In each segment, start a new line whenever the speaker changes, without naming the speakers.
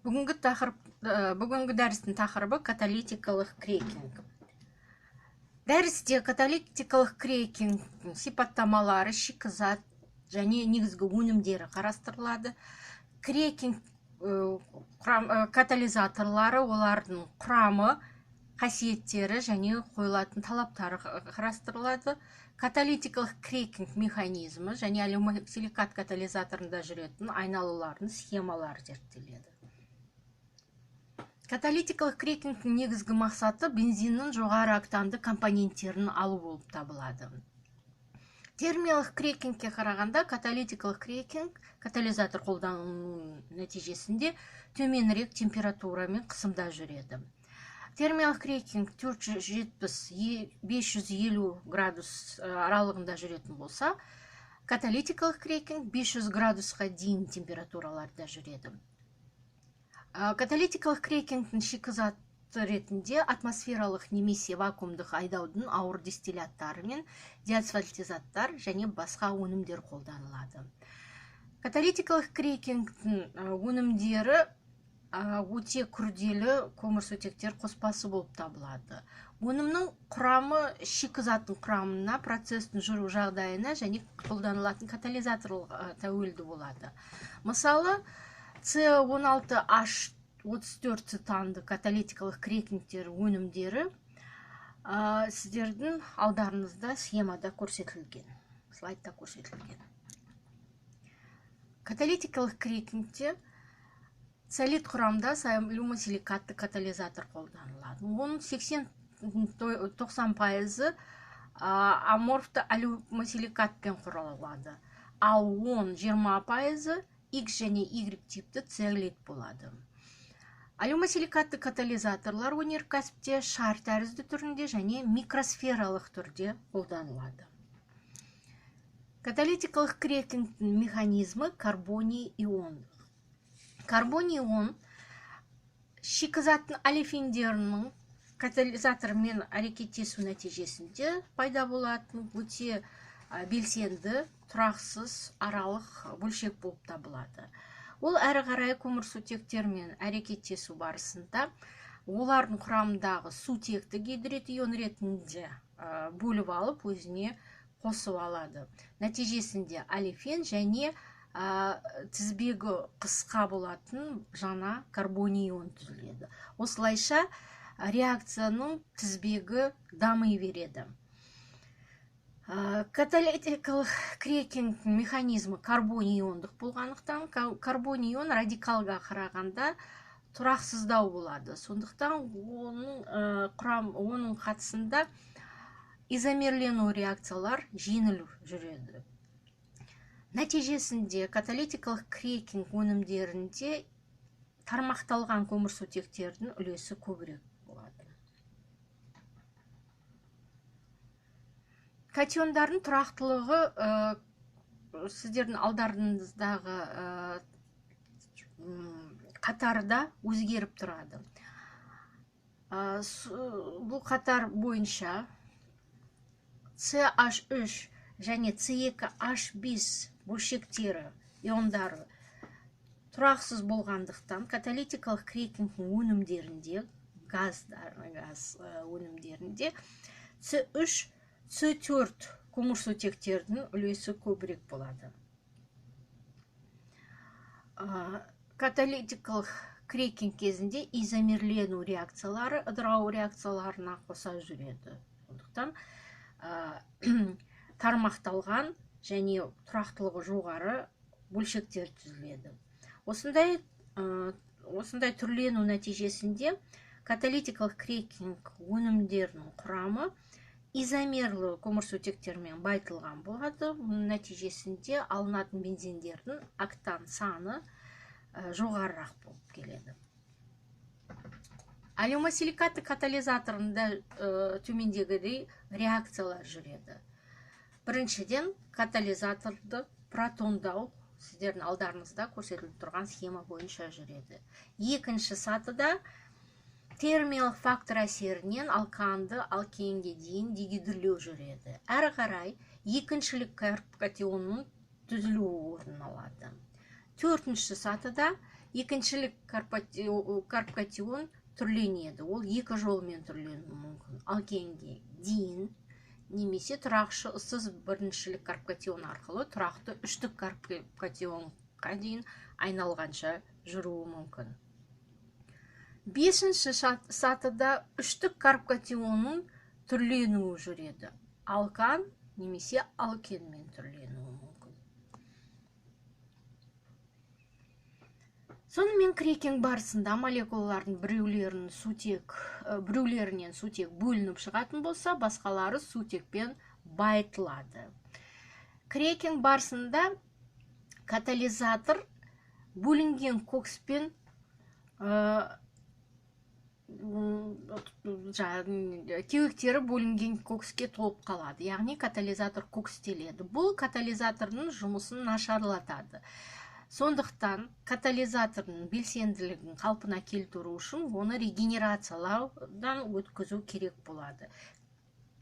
Бүгінгі дәрістің тақырыбы каталитикалық крекинг. Дәрісте каталитикалық крекинг сипаттамалары, шикізат және негізгі өнімдері қарастырылады. Крекинг катализаторлары, олардың құрамы, қасиеттері және қойылатын талаптары қарастырылады. Каталитикалық крекинг механизмі және алюмосиликат катализаторында жүретін айналулардың схемалары зерттеледі. Каталитикалық крекингтің негізгі мақсаты бензиннің жоғары октанды компоненттерін алу болып табылады. Термиялық крекингке қарағанда каталитикалық крекинг катализатор қолдану нәтижесінде төменірек температура мен қысымда жүреді. Термиялық крекинг 470-550 градус аралығында жүретін болса, каталитикалық крекинг 500 градусқа дейін температураларда жүреді. Каталитикалық крекингтің шикізаты ретінде атмосфералық немесе вакуумдық айдаудың ауыр дистилляттары мен диасфальтизаттар және басқа өнімдер қолданылады. Каталитикалық крекингтің өнімдері өте күрделі көмірсутектер қоспасы болып табылады. Өнімнің құрамы шикізаттың құрамына, процестің жүру жағдайына және қолданылатын катализаторға тәуелді болады. Мысалы, С16H34 цитанды каталитикалық крекингтер өнімдері сіздердің алдарыңызда схемада көрсетілген, слайдта көрсетілген. Каталитикалық крекингте солид құрамда алюмосиликатты катализатор қолданылады. Оның 80-90% аморфты алюмосиликатпен құралады, ал 10-20% X және Y типті циолит болады. Алюмосиликатты катализаторлар өнеркәсіпте шар тәрізді түрінде және микросфералық түрде қолданылады. Каталитикалық крекингтің механизмі карбоний ион. Карбоний ион шикізаттың олефиндерінің катализатормен әрекеттесу нәтижесінде пайда болатын өте белсенді, тұрақсыз аралық бөлшек болып табылады. Ол әрі қарай көмірсутектермен әрекеттесу барысында олардың құрамындағы сутекті гидрид ион ретінде бөліп алып, өзіне қосып алады. Нәтижесінде олефин және тізбегі қысқа болатын жаңа карбоний ион түзіледі. Осылайша реакцияның тізбегі дами береді. Каталитикалық крекингтің механизмі карбоний иондық болғандықтан, карбоний ион радикалға қарағанда тұрақсыздау болады. Сондықтан оның қатысында изомерлену реакциялар жеңіл жүреді. Нәтижесінде каталитикалық крекинг өнімдерінде тармақталған көмірсутектердің үлесі көбірек болады. Катиондардың тұрақтылығы сіздердің алдарыңыздағы қатарда өзгеріп тұрады. Бұл қатар бойынша CH3 және C2H5 бөлшектері, иондары тұрақсыз болғандықтан каталитикалық крекингтің өнімдерінде, газ өнімдерінде C3, C4 көмірсутектердің үлесі көбірек болады. Каталитикалық крекинг кезінде изомерлену реакциялары ыдырау реакцияларына қоса жүреді. Сондықтан тармақталған және тұрақтылығы жоғары бөлшектер түзіледі. Осындай түрлену нәтижесінде каталитикалық крекинг өнімдерінің құрамы изомерлі көмірсутектермен байытылған болады. Нәтижесінде алынатын бензиндердің октан саны жоғарырақ болып келеді. Алюмосиликатты катализаторында төмендегідей реакциялар жүреді. Біріншіден, катализаторды протондау сіздердің алдарыңызда көрсетіліп тұрған схема бойынша жүреді. Екінші сатыда термиялық фактор әсерінен алканды алкенге дейін дегидрлеу жүреді. Әрі қарай екіншілік катионның түзілуі орын алады. Төртінші сатыда екіншілік карпкатион түрленеді. Ол екі жолмен түрленуі мүмкін. Алкенге дейін немесе тұрақсыз біріншілік карпкатион арқылы тұрақты үштік карпкатионға дейін айналғанша жүруі мүмкін. Бесінші сатыда үштік карпкатионның түрленуі жүреді. Алкан немесе алкенмен түрленуі мүмкін. Сонымен крекинг барысында молекулалардың біреулерінен сутек бөлініп шығатын болса, басқалары сутекпен байытылады. Крекинг барысында катализатор бөлінген кокспен кеуектері бөлінген кокске толып қалады. Яғни катализатор кокстеледі. Бұл катализаторның жұмысын нашарлатады. Сондықтан катализаторның белсенділігін қалпына келтіру үшін оны регенерациялаудан өткізу керек болады.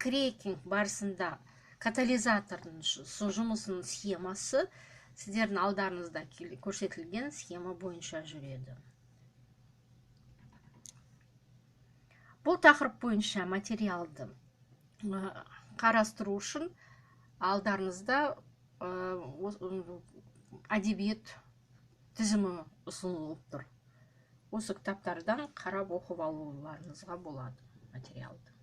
Крекинг барысында катализаторның жұмысының схемасы сіздердің алдарыңызда көрсетілген схема бойынша жүреді. Бұл тақырып бойынша материалды қарастыру үшін алдарыңызда әдебиет тізімі ұсынылып тұр. Осы кітаптардан қарап оқып алуларыңызға болады материалды.